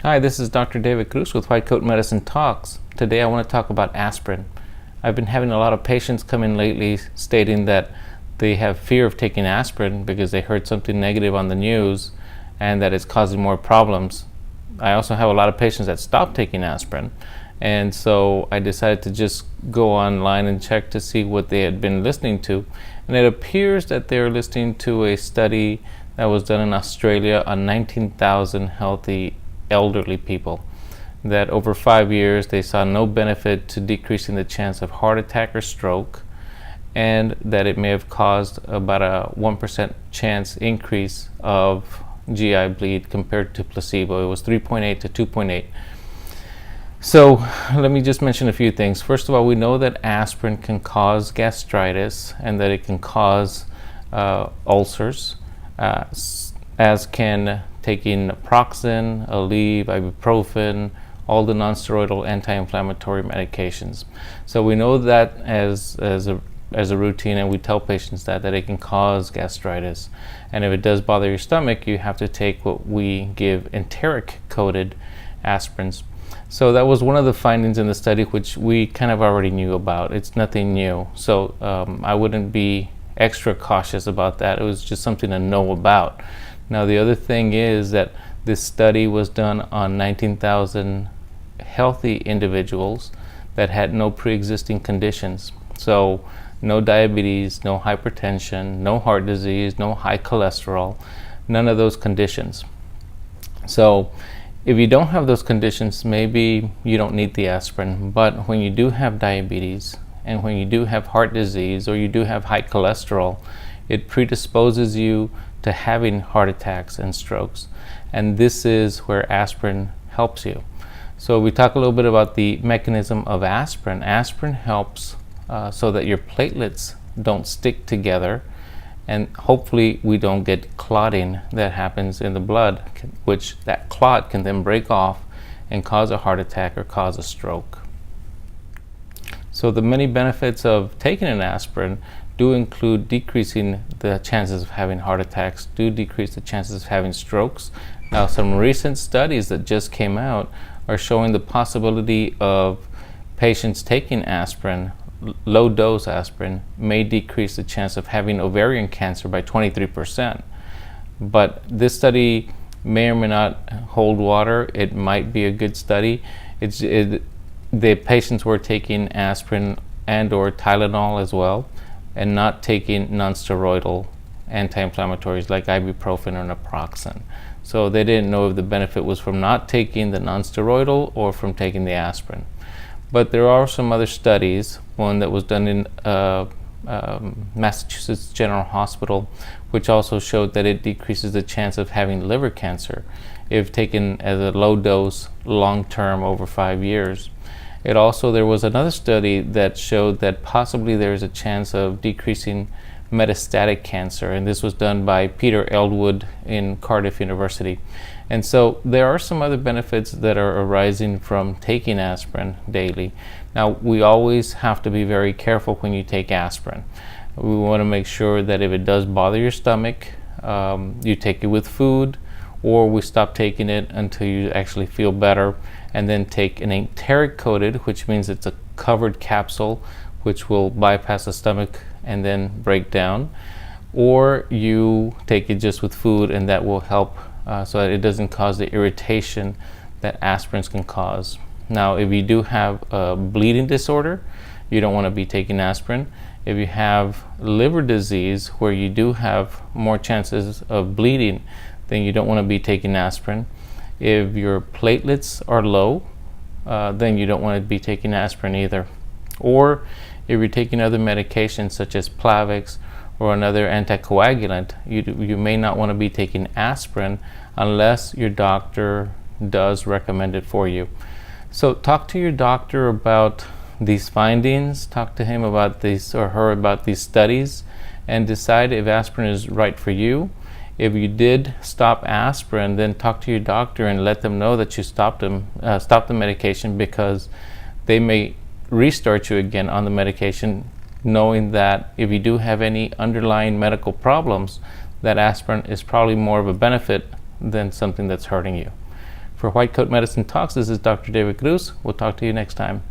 Hi, this is Dr. David Cruz with White Coat Medicine Talks. Today I want to talk about aspirin. I've been having a lot of patients come in lately stating that they have fear of taking aspirin because they heard something negative on the news and that it's causing more problems. I also have a lot of patients that stopped taking aspirin, and so I decided to just go online and check to see what they had been listening to. And it appears that they're listening to a study that was done in Australia on 19,000 healthy elderly people, that over 5 years they saw no benefit to decreasing the chance of heart attack or stroke, and that it may have caused about a 1% chance increase of GI bleed compared to placebo. It was 3.8 to 2.8. So let me just mention a few things. First of all, we know that aspirin can cause gastritis and that it can cause ulcers, as can taking naproxen, Aleve, ibuprofen, all the nonsteroidal anti-inflammatory medications. So we know that as a routine, and we tell patients that it can cause gastritis. And if it does bother your stomach, you have to take what we give enteric-coated aspirins. So that was one of the findings in the study, which we kind of already knew about. It's nothing new. So I wouldn't be extra cautious about that. It was just something to know about. Now, the other thing is that this study was done on 19,000 healthy individuals that had no pre-existing conditions. So no diabetes, no hypertension, no heart disease, no high cholesterol, none of those conditions. So if you don't have those conditions, maybe you don't need the aspirin. But when you do have diabetes, and when you do have heart disease, or you do have high cholesterol, it predisposes you to having heart attacks and strokes. And this is where aspirin helps you. So we talk a little bit about the mechanism of aspirin. Aspirin helps so that your platelets don't stick together, and hopefully we don't get clotting that happens in the blood, which that clot can then break off and cause a heart attack or cause a stroke. So the many benefits of taking an aspirin do include decreasing the chances of having heart attacks, do decrease the chances of having strokes. Now, some recent studies that just came out are showing the possibility of patients taking aspirin, low dose aspirin, may decrease the chance of having ovarian cancer by 23%. But this study may or may not hold water. It might be a good study. The patients were taking aspirin and or Tylenol as well, and not taking nonsteroidal anti-inflammatories like ibuprofen or naproxen. So they didn't know if the benefit was from not taking the nonsteroidal or from taking the aspirin. But there are some other studies, one that was done in Massachusetts General Hospital, which also showed that it decreases the chance of having liver cancer if taken as a low dose long-term over 5 years. There was another study that showed that possibly there is a chance of decreasing metastatic cancer, and this was done by Peter Eldwood in Cardiff University. And so there are some other benefits that are arising from taking aspirin daily. Now, we always have to be very careful when you take aspirin. We want to make sure that if it does bother your stomach, you take it with food, or we stop taking it until you actually feel better, and then take an enteric coated, which means it's a covered capsule which will bypass the stomach and then break down, or you take it just with food, and that will help so that it doesn't cause the irritation that aspirins can cause. Now, if you do have a bleeding disorder, you don't want to be taking aspirin. If you have liver disease where you do have more chances of bleeding, then you don't want to be taking aspirin. If your platelets are low, then you don't want to be taking aspirin either. Or if you're taking other medications such as Plavix or another anticoagulant, you may not want to be taking aspirin unless your doctor does recommend it for you. So talk to your doctor about these findings, talk to him about these or her about these studies, and decide if aspirin is right for you. If you did stop aspirin, then talk to your doctor and let them know that you stopped the medication, because they may restart you again on the medication, knowing that if you do have any underlying medical problems, that aspirin is probably more of a benefit than something that's hurting you. For White Coat Medicine Talks, this is Dr. David Cruz. We'll talk to you next time.